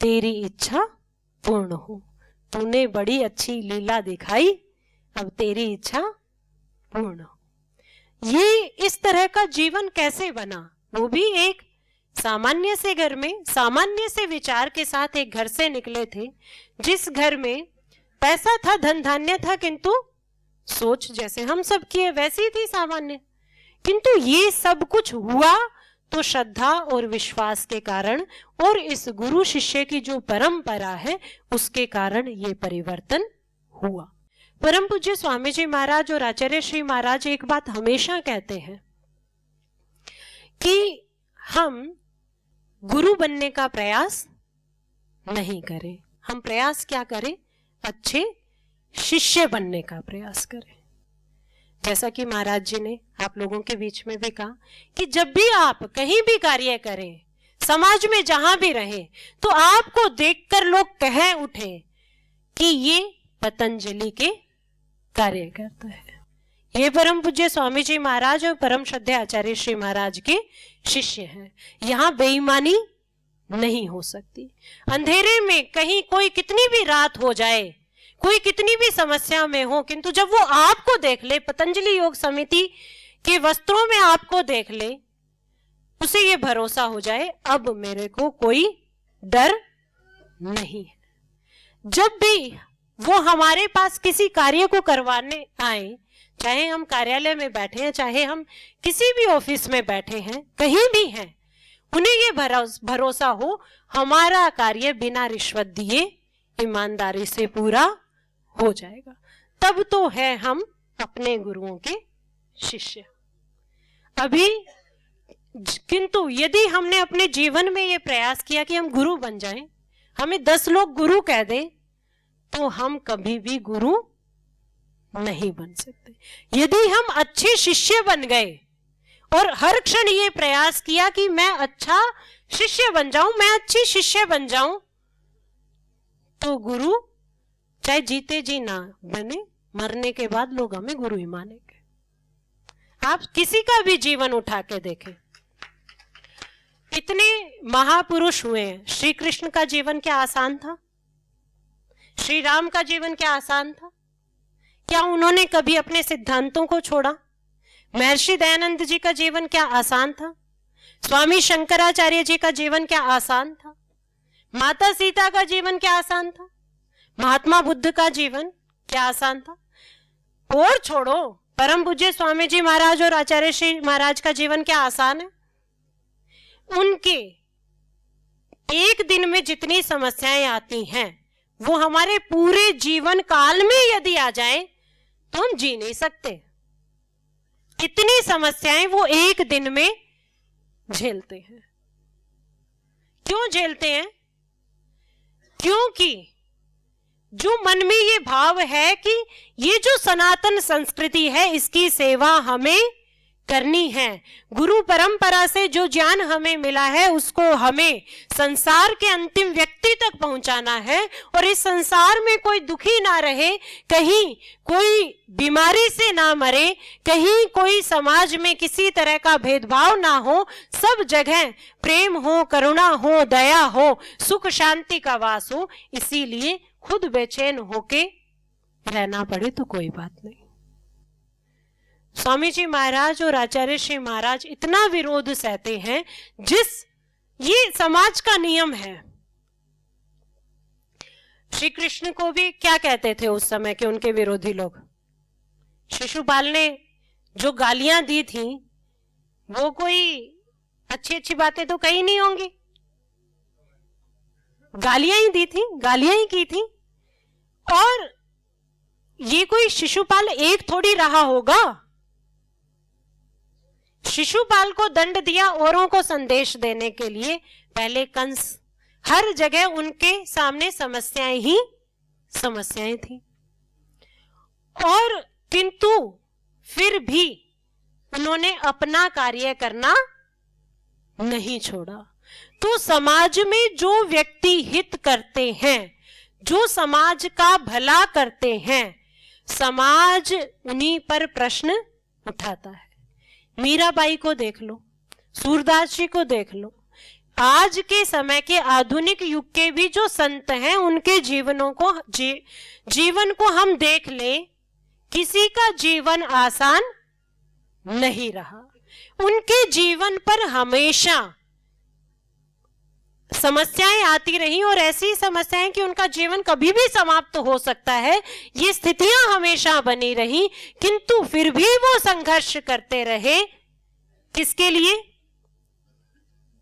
तेरी इच्छा पूर्ण हो। तूने बड़ी अच्छी लीला दिखाई, अब तेरी इच्छा पूर्ण हो। ये इस तरह का जीवन कैसे बना? वो भी एक सामान्य से घर में, सामान्य से विचार के साथ एक घर से निकले थे, जिस घर में पैसा था, धन धान्य था, किंतु सोच जैसे हम सब की है वैसी थी, सामान्य। किंतु ये सब कुछ हुआ तो श्रद्धा और विश्वास के कारण, और इस गुरु शिष्य की जो परंपरा है उसके कारण ये परिवर्तन हुआ। परम पूज्य स्वामी जी महाराज और आचार्य श्री महाराज एक बात हमेशा कहते हैं कि हम गुरु बनने का प्रयास नहीं करें, हम प्रयास क्या करें? अच्छे शिष्य बनने का प्रयास करें। जैसा कि महाराज जी ने आप लोगों के बीच में भी कहा कि जब भी आप कहीं भी कार्य करें, समाज में जहां भी रहे, तो आपको देखकर लोग कह उठे कि ये पतंजलि के कार्यकर्ता है, ये परम पूज्य स्वामी जी महाराज और परम श्रद्धेय आचार्य श्री महाराज के शिष्य हैं। यहाँ बेईमानी नहीं हो सकती। अंधेरे में कहीं कोई कितनी भी रात हो जाए, कोई कितनी भी समस्या में हो, किंतु जब वो आपको देख ले, पतंजलि योग समिति के वस्त्रों में आपको देख ले, उसे ये भरोसा हो जाए अब मेरे को कोई डर नहीं है। जब भी वो हमारे पास किसी कार्य को करवाने आए, चाहे हम कार्यालय में बैठे हैं, चाहे हम किसी भी ऑफिस में बैठे हैं, कहीं भी हैं, उन्हें ये भरोसा हो हमारा कार्य बिना रिश्वत दिए ईमानदारी से पूरा हो जाएगा, तब तो है हम अपने गुरुओं के शिष्य। अभी किंतु यदि हमने अपने जीवन में ये प्रयास किया कि हम गुरु बन जाएं, हमें 10 लोग गुरु कह दें, तो हम कभी भी गुरु नहीं बन सकते। यदि हम अच्छे शिष्य बन गए और हर क्षण ये प्रयास किया कि मैं अच्छा शिष्य बन जाऊं, मैं अच्छी शिष्य बन जाऊं, तो गुरु चाहे जीते जी ना बने, मरने के बाद लोग हमें गुरु ही मानेंगे। आप किसी का भी जीवन उठा के देखें, इतने महापुरुष हुए हैं। श्री कृष्ण का जीवन क्या आसान था? श्री राम का जीवन क्या आसान था? क्या उन्होंने कभी अपने सिद्धांतों को छोड़ा? महर्षि दयानंद जी का जीवन क्या आसान था? स्वामी शंकराचार्य जी का जीवन क्या आसान था? माता सीता का जीवन क्या आसान था? महात्मा बुद्ध का जीवन क्या आसान था? और छोड़ो, परम पूज्य स्वामी जी महाराज और आचार्य श्री महाराज का जीवन क्या आसान है? उनके एक दिन में जितनी समस्याएं आती हैं, वो हमारे पूरे जीवन काल में यदि आ जाए तो हम जी नहीं सकते। इतनी समस्याएं वो एक दिन में झेलते हैं। क्यों झेलते हैं? क्योंकि जो मन में ये भाव है कि ये जो सनातन संस्कृति है, इसकी सेवा हमें करनी है, गुरु परंपरा से जो ज्ञान हमें मिला है उसको हमें संसार के अंतिम व्यक्ति तक पहुंचाना है, और इस संसार में कोई दुखी ना रहे, कहीं कोई बीमारी से ना मरे, कहीं कोई समाज में किसी तरह का भेदभाव ना हो, सब जगह प्रेम हो, करुणा हो, दया हो, सुख शांति का वास हो। इसीलिए खुद बेचैन होके रहना पड़े तो कोई बात नहीं। स्वामी जी महाराज और आचार्य श्री महाराज इतना विरोध सहते हैं, जिस ये समाज का नियम है। श्री कृष्ण को भी क्या कहते थे उस समय के उनके विरोधी लोग? शिशुपाल ने जो गालियां दी थी, वो कोई अच्छी अच्छी बातें तो कही नहीं होंगी, गालियां ही दी थी, गालियां ही की थी। और ये कोई शिशुपाल एक थोड़ी रहा होगा। शिशुपाल को दंड दिया औरों को संदेश देने के लिए। पहले कंस, हर जगह उनके सामने समस्याएं ही समस्याएं थी, और किंतु फिर भी उन्होंने अपना कार्य करना नहीं छोड़ा। तो समाज में जो व्यक्ति हित करते हैं, जो समाज का भला करते हैं, समाज उन्हीं पर प्रश्न उठाता है। मीराबाई को देख लो, सूरदास जी को देख लो, आज के समय के आधुनिक युग के भी जो संत हैं उनके जीवन को हम देख ले, किसी का जीवन आसान नहीं रहा। उनके जीवन पर हमेशा समस्याएं आती रही और ऐसी समस्याएं कि उनका जीवन कभी भी समाप्त हो सकता है, ये स्थितियां हमेशा बनी रही, किंतु फिर भी वो संघर्ष करते रहे। किसके लिए?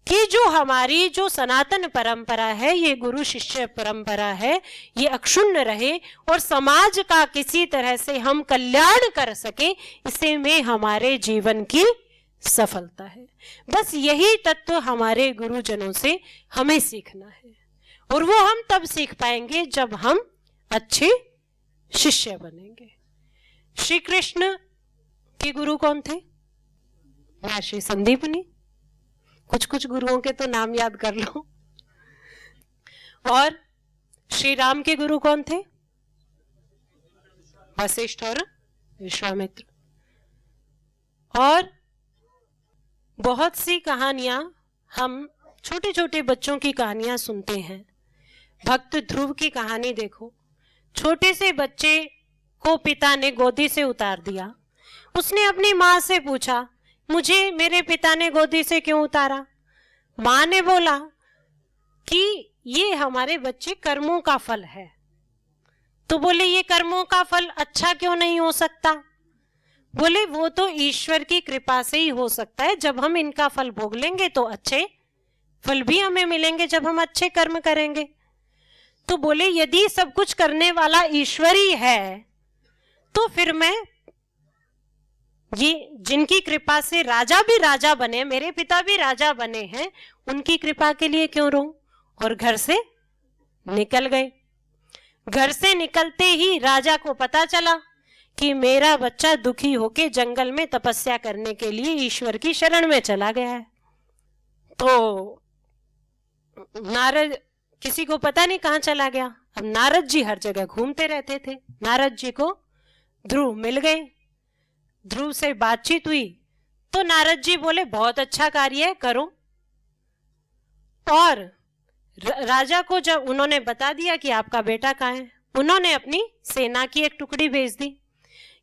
कि जो हमारी जो सनातन परंपरा है, ये गुरु शिष्य परंपरा है, ये अक्षुण्ण रहे और समाज का किसी तरह से हम कल्याण कर सके, इसे में हमारे जीवन की सफलता है। बस यही तत्व हमारे गुरुजनों से हमें सीखना है और वो हम तब सीख पाएंगे जब हम अच्छे शिष्य बनेंगे। श्री कृष्ण के गुरु कौन थे? महर्षि संदीपनी। कुछ कुछ गुरुओं के तो नाम याद कर लो। और श्री राम के गुरु कौन थे? वशिष्ठ और विश्वामित्र। और बहुत सी कहानियां हम छोटे छोटे बच्चों की कहानियां सुनते हैं। भक्त ध्रुव की कहानी देखो। छोटे से बच्चे को पिता ने गोदी से उतार दिया। उसने अपनी माँ से पूछा, मुझे मेरे पिता ने गोदी से क्यों उतारा? माँ ने बोला कि ये हमारे बच्चे कर्मों का फल है। तो बोले, ये कर्मों का फल अच्छा क्यों नहीं हो सकता? बोले, वो तो ईश्वर की कृपा से ही हो सकता है। जब हम इनका फल भोग लेंगे तो अच्छे फल भी हमें मिलेंगे, जब हम अच्छे कर्म करेंगे। तो बोले, यदि सब कुछ करने वाला ईश्वर ही है तो फिर मैं ये जिनकी कृपा से राजा भी राजा बने, मेरे पिता भी राजा बने हैं, उनकी कृपा के लिए क्यों रोऊं? और घर से निकल गए। घर से निकलते ही राजा को पता चला कि मेरा बच्चा दुखी होके जंगल में तपस्या करने के लिए ईश्वर की शरण में चला गया है। तो नारद, किसी को पता नहीं कहाँ चला गया। अब नारद जी हर जगह घूमते रहते थे। नारद जी को ध्रुव मिल गए। ध्रुव से बातचीत हुई तो नारद जी बोले, बहुत अच्छा कार्य है, करो। और राजा को जब उन्होंने बता दिया कि आपका बेटा कहाँ है, उन्होंने अपनी सेना की एक टुकड़ी भेज दी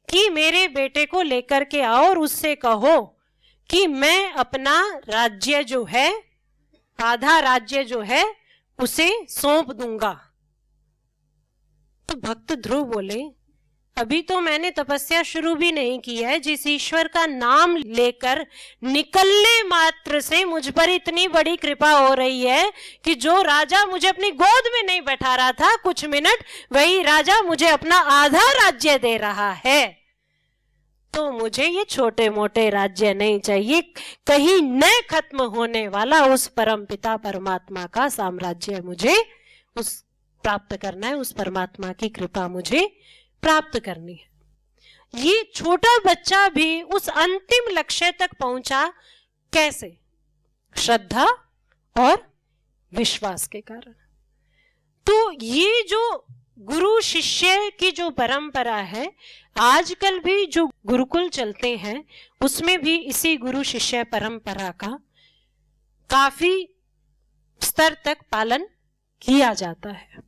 कि मेरे बेटे को लेकर के आओ और उससे कहो कि मैं अपना राज्य जो है, आधा राज्य जो है, उसे सौंप दूंगा। तो भक्त ध्रुव बोले, अभी तो मैंने तपस्या शुरू भी नहीं की है, जिस ईश्वर का नाम लेकर निकलने मात्र से मुझ पर इतनी बड़ी कृपा हो रही है कि जो राजा मुझे अपनी गोद में नहीं बैठा रहा था कुछ मिनट, वही राजा मुझे अपना आधा राज्य दे रहा है। तो मुझे ये छोटे मोटे राज्य नहीं चाहिए, कहीं न खत्म होने वाला उस परम पिता परमात्मा का साम्राज्य मुझे उस प्राप्त करना है, उस परमात्मा की कृपा मुझे प्राप्त करनी है। ये छोटा बच्चा भी उस अंतिम लक्ष्य तक पहुंचा कैसे? श्रद्धा और विश्वास के कारण। तो ये जो गुरु शिष्य की जो परंपरा है, आजकल भी जो गुरुकुल चलते हैं उसमें भी इसी गुरु शिष्य परंपरा का काफी स्तर तक पालन किया जाता है।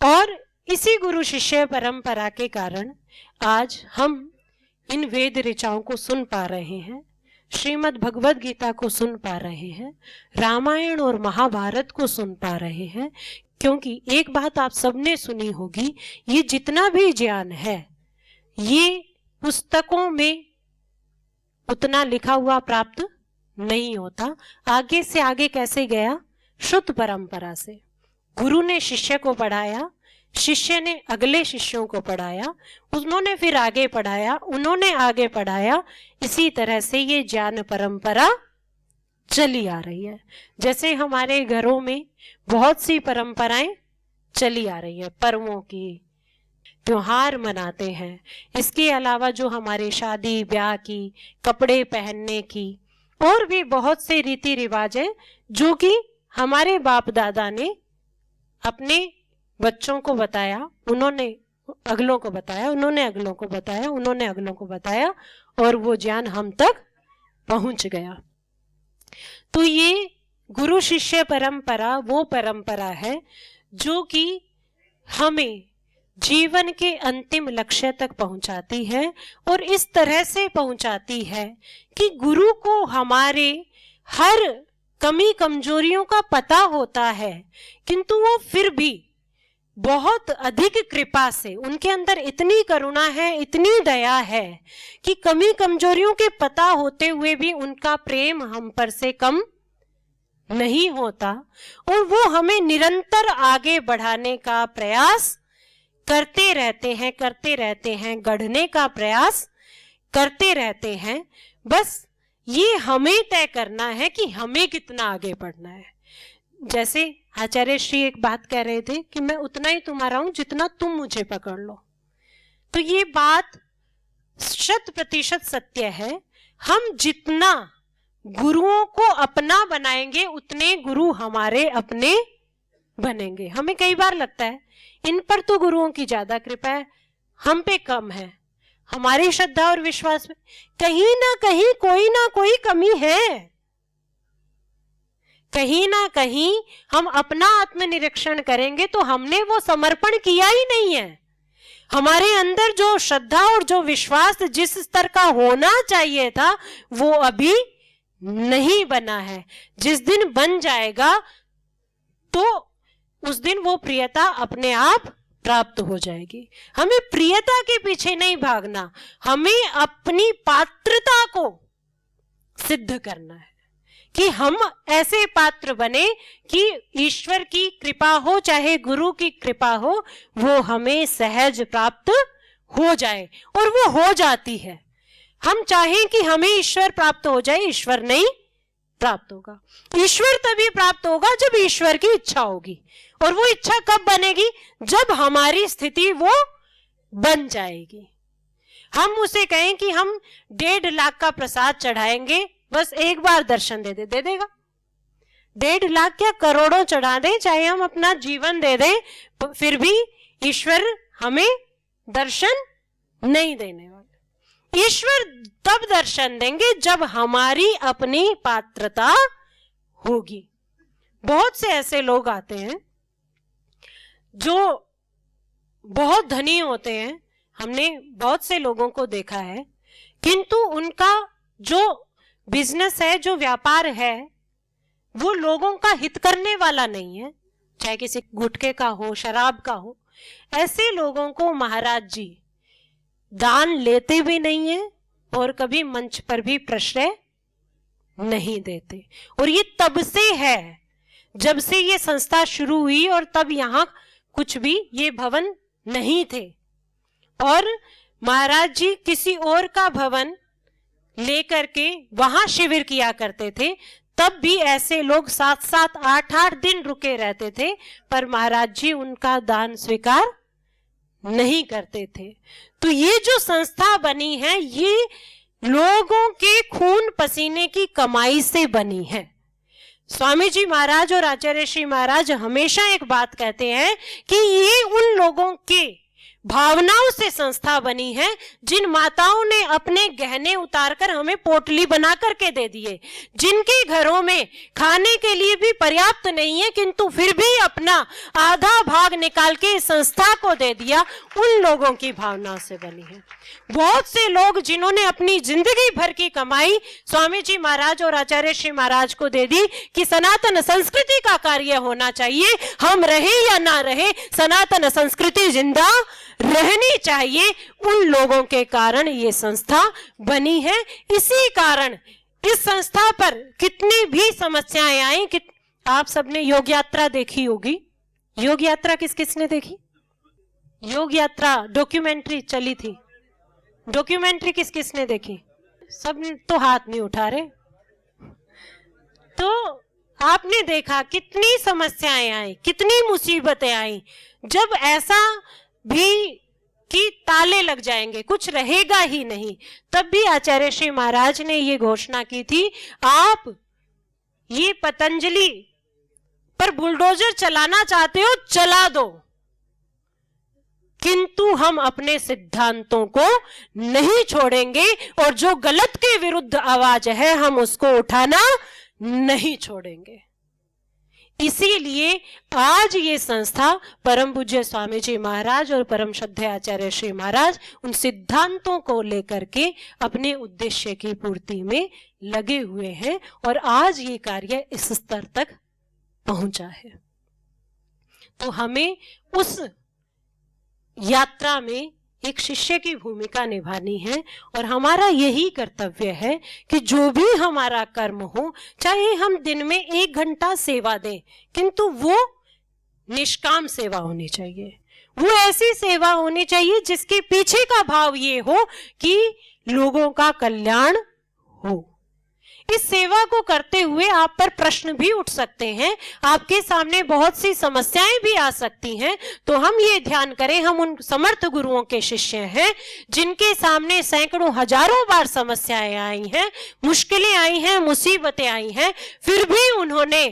और इसी गुरु शिष्य परंपरा के कारण आज हम इन वेद ऋचाओं को सुन पा रहे हैं, श्रीमद् भगवद गीता को सुन पा रहे हैं, रामायण और महाभारत को सुन पा रहे हैं। क्योंकि एक बात आप सबने सुनी होगी, ये जितना भी ज्ञान है ये पुस्तकों में उतना लिखा हुआ प्राप्त नहीं होता। आगे से आगे कैसे गया? शुद्ध परंपरा से। गुरु ने शिष्य को पढ़ाया, शिष्य ने अगले शिष्यों को पढ़ाया, उन्होंने फिर आगे पढ़ाया, उन्होंने आगे पढ़ाया। इसी तरह से ये ज्ञान परंपरा चली आ रही है। जैसे हमारे घरों में बहुत सी परंपराएं चली आ रही है, पर्वों की, त्योहार मनाते हैं। इसके अलावा जो हमारे शादी ब्याह की, कपड़े पहनने की और भी बहुत से रीति रिवाज है जो कि हमारे बाप दादा ने अपने बच्चों को बताया, उन्होंने अगलों को बताया, उन्होंने अगलों को बताया, उन्होंने अगलों को बताया और वो ज्ञान हम तक पहुंच गया। तो ये गुरु शिष्य परंपरा वो परंपरा है जो कि हमें जीवन के अंतिम लक्ष्य तक पहुंचाती है, और इस तरह से पहुंचाती है कि गुरु को हमारे हर कमी कमजोरियों का पता होता है, किंतु वो फिर भी बहुत अधिक कृपा से, उनके अंदर इतनी करुणा है, इतनी दया है कि कमी कमजोरियों के पता होते हुए भी उनका प्रेम हम पर से कम नहीं होता, और वो हमें निरंतर आगे बढ़ाने का प्रयास करते रहते हैं, गढ़ने का प्रयास करते रहते हैं। बस ये हमें तय करना है कि हमें कितना आगे बढ़ना है। जैसे आचार्य श्री एक बात कह रहे थे कि मैं उतना ही तुम्हारा हूं जितना तुम मुझे पकड़ लो, तो ये बात 100% सत्य है। हम जितना गुरुओं को अपना बनाएंगे उतने गुरु हमारे अपने बनेंगे। हमें कई बार लगता है इन पर तो गुरुओं की ज्यादा कृपा है, हम पे कम है। हमारी श्रद्धा और विश्वास में कहीं ना कहीं कोई ना कोई कमी है, कहीं ना कहीं हम अपना आत्मनिरीक्षण करेंगे तो हमने वो समर्पण किया ही नहीं है। हमारे अंदर जो श्रद्धा और जो विश्वास जिस स्तर का होना चाहिए था वो अभी नहीं बना है। जिस दिन बन जाएगा तो उस दिन वो प्रियता अपने आप प्राप्त हो जाएगी। हमें प्रियता के पीछे नहीं भागना, हमें अपनी पात्रता को सिद्ध करना है कि हम ऐसे पात्र बने कि ईश्वर की कृपा हो चाहे गुरु की कृपा हो, वो हमें सहज प्राप्त हो जाए, और वो हो जाती है। हम चाहें कि हमें ईश्वर प्राप्त हो जाए, ईश्वर नहीं प्राप्त होगा। ईश्वर तभी प्राप्त होगा जब ईश्वर की इच्छा होगी, और वो इच्छा कब बनेगी? जब हमारी स्थिति वो बन जाएगी। हम उसे कहें कि हम 1.5 लाख का प्रसाद चढ़ाएंगे, बस एक बार दर्शन दे देगा। 1.5 लाख क्या करोड़ों चढ़ा दे, चाहे हम अपना जीवन दे दें, फिर भी ईश्वर हमें दर्शन नहीं देने वाले। ईश्वर तब दर्शन देंगे जब हमारी अपनी पात्रता होगी। बहुत से ऐसे लोग आते हैं जो बहुत धनी होते हैं, हमने बहुत से लोगों को देखा है, किंतु उनका जो बिजनेस है, जो व्यापार है, वो लोगों का हित करने वाला नहीं है, चाहे किसी गुटखे का हो, शराब का हो। ऐसे लोगों को महाराज जी दान लेते भी नहीं है और कभी मंच पर भी प्रश्रय नहीं देते। और ये तब से है, जब से ये संस्था शुरू हुई, और तब यहाँ कुछ भी ये भवन नहीं थे, और महाराज जी किसी और का भवन लेकर के वहां शिविर किया करते थे। तब भी ऐसे लोग 7-7, 8-8 दिन रुके रहते थे, पर महाराज जी उनका दान स्वीकार नहीं करते थे। तो ये जो संस्था बनी है, ये लोगों के खून पसीने की कमाई से बनी है। स्वामी जी महाराज और आचार्य श्री महाराज हमेशा एक बात कहते हैं कि ये उन लोगों के भावनाओं से संस्था बनी है जिन माताओं ने अपने गहने उतारकर हमें पोटली बना करके दे दिए, जिनके घरों में खाने के लिए भी पर्याप्त नहीं है, किंतु फिर भी अपना आधा भाग निकाल के इस संस्था को दे दिया। उन लोगों की भावना से बनी है। बहुत से लोग जिन्होंने अपनी जिंदगी भर की कमाई स्वामी जी महाराज और आचार्य श्री महाराज को दे दी कि सनातन संस्कृति का कार्य होना चाहिए, हम रहे या ना रहे, सनातन संस्कृति जिंदा रहनी चाहिए, उन लोगों के कारण ये संस्था बनी है। इसी कारण इस संस्था पर कितनी भी समस्याएं आई। आप सबने योग यात्रा देखी होगी। योग यात्रा किस किसने देखी? योग यात्रा डॉक्यूमेंट्री चली थी, डॉक्यूमेंट्री किस किसने देखी? सब तो हाथ नहीं उठा रहे। तो आपने देखा कितनी समस्याएं आई, कितनी मुसीबतें आई। जब ऐसा भी कि ताले लग जाएंगे, कुछ रहेगा ही नहीं, तब भी आचार्य श्री महाराज ने ये घोषणा की थी, आप ये पतंजलि पर बुलडोजर चलाना चाहते हो, चला दो, किंतु हम अपने सिद्धांतों को नहीं छोड़ेंगे, और जो गलत के विरुद्ध आवाज है हम उसको उठाना नहीं छोड़ेंगे। इसीलिए आज ये संस्था परम पूज्य स्वामी जी महाराज और परम श्रद्धेय आचार्य श्री महाराज उन सिद्धांतों को लेकर के अपने उद्देश्य की पूर्ति में लगे हुए हैं और आज ये कार्य इस स्तर तक पहुंचा है। तो हमें उस यात्रा में एक शिष्य की भूमिका निभानी है और हमारा यही कर्तव्य है कि जो भी हमारा कर्म हो, चाहे हम दिन में 1 घंटा सेवा दें, किंतु वो निष्काम सेवा होनी चाहिए। वो ऐसी सेवा होनी चाहिए जिसके पीछे का भाव ये हो कि लोगों का कल्याण हो। इस सेवा को करते हुए आप पर प्रश्न भी उठ सकते हैं, आपके सामने बहुत सी समस्याएं भी आ सकती हैं, तो हम ये ध्यान करें हम उन समर्थ गुरुओं के शिष्य हैं जिनके सामने सैकड़ों हजारों बार समस्याएं आई हैं, मुश्किलें आई हैं, मुसीबतें आई हैं, फिर भी उन्होंने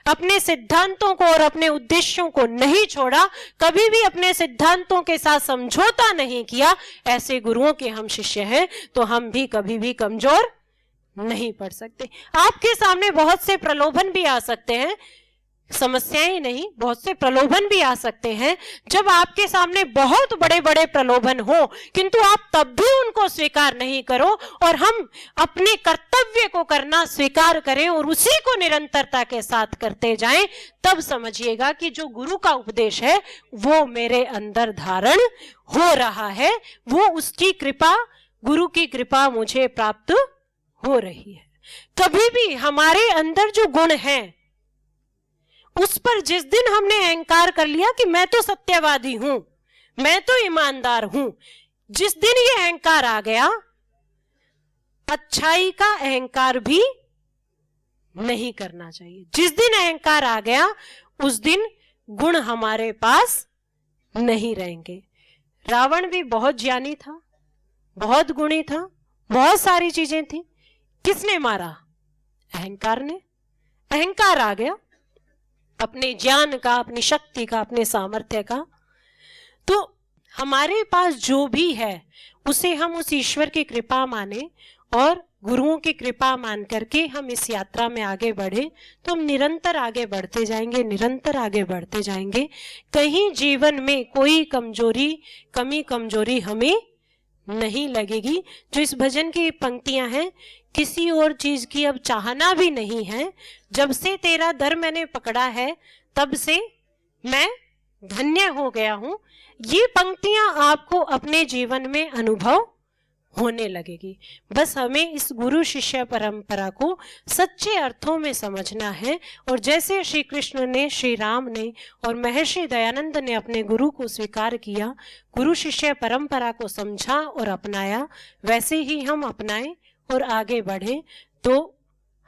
अपने सिद्धांतों को और अपने उद्देश्यों को नहीं छोड़ा, कभी भी अपने सिद्धांतों के साथ समझौता नहीं किया। ऐसे गुरुओं के हम शिष्य हैं तो हम भी कभी भी कमजोर नहीं पड़ सकते। आपके सामने बहुत से प्रलोभन भी आ सकते हैं, समस्याएं नहीं, बहुत से प्रलोभन भी आ सकते हैं। जब आपके सामने बहुत बड़े बड़े प्रलोभन हो किंतु आप तब भी उनको स्वीकार नहीं करो और हम अपने कर्तव्य को करना स्वीकार करें और उसी को निरंतरता के साथ करते जाएं, तब समझिएगा कि जो गुरु का उपदेश है वो मेरे अंदर धारण हो रहा है, वो उसकी कृपा, गुरु की कृपा मुझे प्राप्त हो रही है। कभी भी हमारे अंदर जो गुण है उस पर जिस दिन हमने अहंकार कर लिया कि मैं तो सत्यवादी हूं, मैं तो ईमानदार हूं, जिस दिन ये अहंकार आ गया, अच्छाई का अहंकार भी नहीं करना चाहिए। जिस दिन अहंकार आ गया उस दिन गुण हमारे पास नहीं रहेंगे। रावण भी बहुत ज्ञानी था, बहुत गुणी था, बहुत सारी चीजें थी, किसने मारा? अहंकार ने। अहंकार आ गया अपने ज्ञान का, अपनी शक्ति का, अपने सामर्थ्य का। तो हमारे पास जो भी है उसे हम उस ईश्वर की कृपा माने और गुरुओं की कृपा मान करके हम इस यात्रा में आगे बढ़े तो हम निरंतर आगे बढ़ते जाएंगे, निरंतर आगे बढ़ते जाएंगे। कहीं जीवन में कोई कमी कमजोरी हमें नहीं लगेगी। जो इस भजन की पंक्तियां हैं, किसी और चीज की अब चाहना भी नहीं है, जब से तेरा दर मैंने पकड़ा है तब से मैं धन्य हो गया हूं, ये पंक्तियां आपको अपने जीवन में अनुभव होने लगेगी। बस हमें इस गुरु शिष्य परंपरा को सच्चे अर्थों में समझना है और जैसे श्री कृष्ण ने, श्री राम ने और महर्षि दयानंद ने अपने गुरु को स्वीकार किया, गुरु शिष्य परंपरा को समझा और अपनाया, वैसे ही हम अपनाएं और आगे बढ़े तो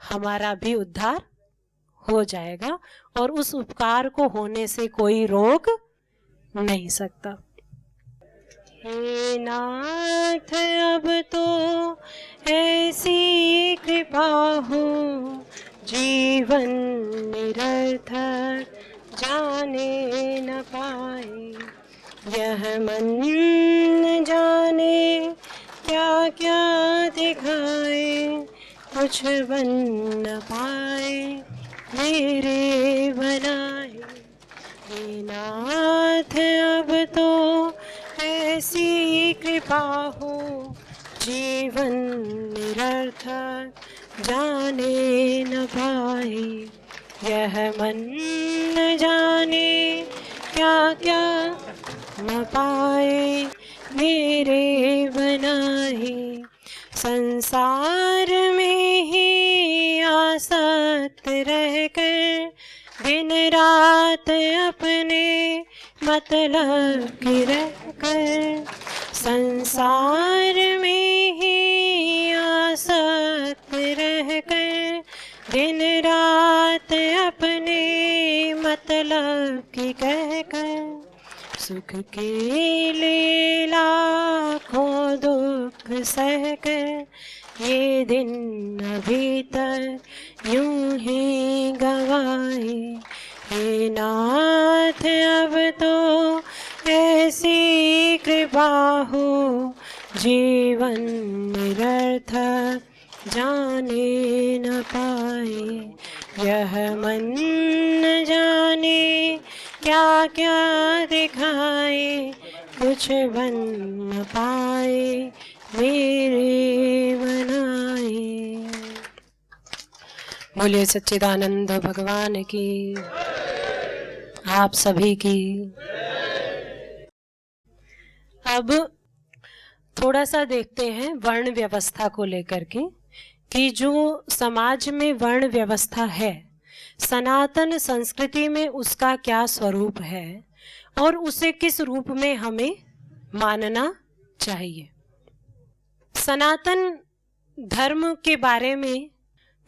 हमारा भी उद्धार हो जाएगा और उस उपकार को होने से कोई रोक नहीं सकता। हे नाथ अब तो ऐसी कृपा हो, जीवन निरर्थक जाने न पाए, यह मन न जाने क्या क्या दिखाए, कुछ बन न पाए मेरे बनाए। हे नाथ अब तो ऐसी कृपा हो, जीवन निरर्थक जाने न पाए, यह मन न जाने क्या क्या न पाए मेरे बनाए। संसार में ही आसक्त रहकर दिन रात अपने मतलब की रहकर, संसार में ही आसक्त रहकर दिन रात अपने मतलब की कहकर, सुख के लिए लाखों दुख सहकर ये दिन अभी तक यूं ही गवाए। हे नाथ अब तो ऐसी कृपा हो, जीवन निरर्थक जाने न पाए, यह मन न जाने क्या क्या दिखाए, कुछ बन न पाए मेरे बनाए। बोलिए सच्चिदानंद भगवान की, आप सभी की। अब थोड़ा सा देखते हैं वर्ण व्यवस्था को लेकर के कि जो समाज में वर्ण व्यवस्था है, सनातन संस्कृति में उसका क्या स्वरूप है और उसे किस रूप में हमें मानना चाहिए। सनातन धर्म के बारे में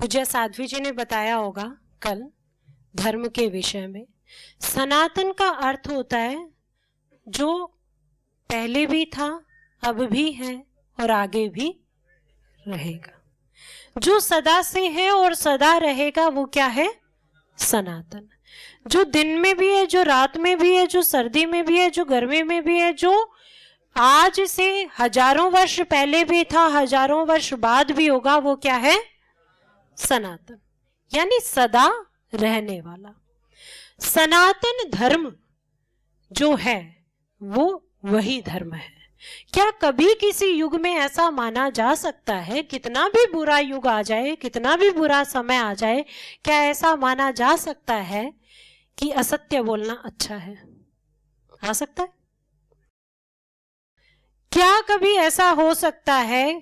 पूज्य साध्वी जी ने बताया होगा कल धर्म के विषय में। सनातन का अर्थ होता है जो पहले भी था, अब भी है और आगे भी रहेगा। जो सदा से है और सदा रहेगा वो क्या है? सनातन। जो दिन में भी है, जो रात में भी है, जो सर्दी में भी है, जो गर्मी में भी है, जो आज से हजारों वर्ष पहले भी था, हजारों वर्ष बाद भी होगा, वो क्या है? सनातन, यानी सदा रहने वाला। सनातन धर्म जो है वो वही धर्म है। क्या कभी किसी युग में ऐसा माना जा सकता है, कितना भी बुरा युग आ जाए, कितना भी बुरा समय आ जाए, क्या ऐसा माना जा सकता है कि असत्य बोलना अच्छा है? आ सकता है? क्या कभी ऐसा हो सकता है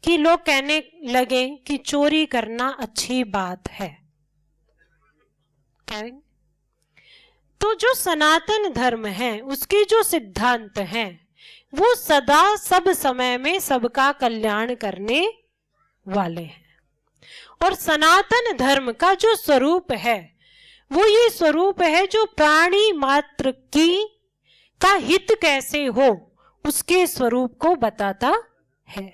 कि लोग कहने लगे कि चोरी करना अच्छी बात है? कहेंगे? तो जो सनातन धर्म है उसके जो सिद्धांत हैं वो सदा सब समय में सबका कल्याण करने वाले हैं। और सनातन धर्म का जो स्वरूप है वो ये स्वरूप है जो प्राणी मात्र की का हित कैसे हो उसके स्वरूप को बताता है।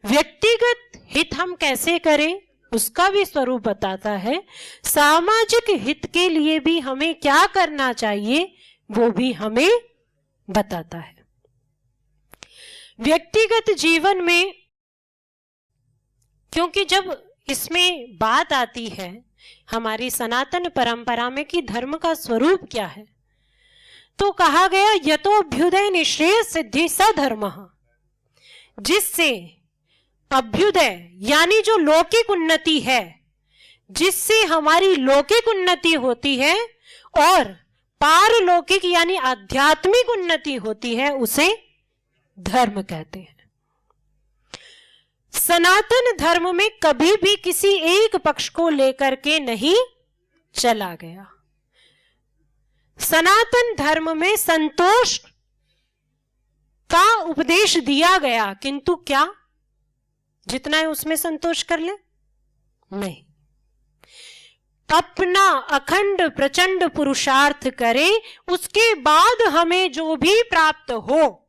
व्यक्तिगत हित हम कैसे करें उसका भी स्वरूप बताता है। सामाजिक हित के लिए भी हमें क्या करना चाहिए वो भी हमें बताता है। व्यक्तिगत जीवन में, क्योंकि जब इसमें बात आती है हमारी सनातन परंपरा में कि धर्म का स्वरूप क्या है, तो कहा गया यतोभ्युदय निश्रेय सिद्धि स धर्मः, जिससे अभ्युदय यानी जो लौकिक उन्नति है, जिससे हमारी लौकिक उन्नति होती है और पारलौकिक यानी आध्यात्मिक उन्नति होती है, उसे धर्म कहते हैं। सनातन धर्म में कभी भी किसी एक पक्ष को लेकर के नहीं चला गया। सनातन धर्म में संतोष का उपदेश दिया गया, किंतु क्या जितना है उसमें संतोष कर ले? नहीं। अपना अखंड प्रचंड पुरुषार्थ करे, उसके बाद हमें जो भी प्राप्त हो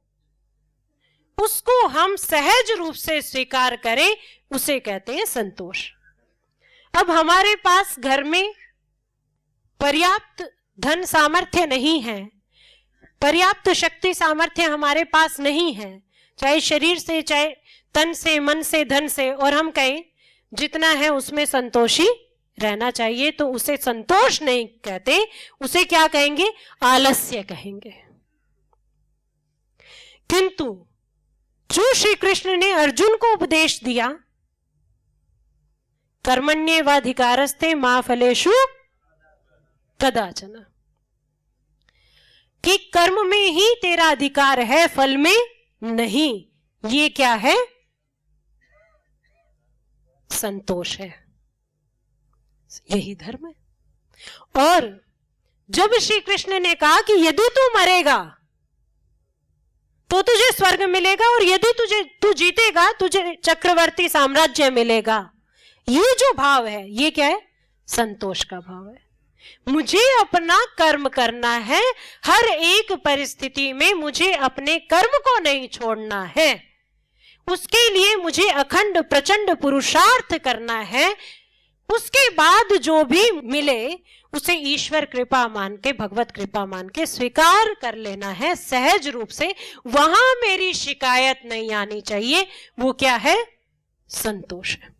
उसको हम सहज रूप से स्वीकार करें, उसे कहते हैं संतोष। अब हमारे पास घर में पर्याप्त धन सामर्थ्य नहीं है, पर्याप्त शक्ति सामर्थ्य हमारे पास नहीं है, चाहे शरीर से, चाहे तन से, मन से, धन से, और हम कहें जितना है उसमें संतोषी रहना चाहिए, तो उसे संतोष नहीं कहते, उसे क्या कहेंगे? आलस्य कहेंगे। किंतु जो श्री कृष्ण ने अर्जुन को उपदेश दिया, कर्मण्येवाधिकारस्ते मा फलेषु कदाचन, कि कर्म में ही तेरा अधिकार है, फल में नहीं, ये क्या है? संतोष है। यही धर्म है। और जब श्री कृष्ण ने कहा कि यदि तू मरेगा तो तुझे स्वर्ग मिलेगा और यदि तू जीतेगा तुझे चक्रवर्ती साम्राज्य मिलेगा, ये जो भाव है ये क्या है? संतोष का भाव है। मुझे अपना कर्म करना है, हर एक परिस्थिति में मुझे अपने कर्म को नहीं छोड़ना है, उसके लिए मुझे अखंड प्रचंड पुरुषार्थ करना है, उसके बाद जो भी मिले उसे ईश्वर कृपा मान के, भगवत कृपा मान के स्वीकार कर लेना है सहज रूप से। वहां मेरी शिकायत नहीं आनी चाहिए। वो क्या है? संतोष है।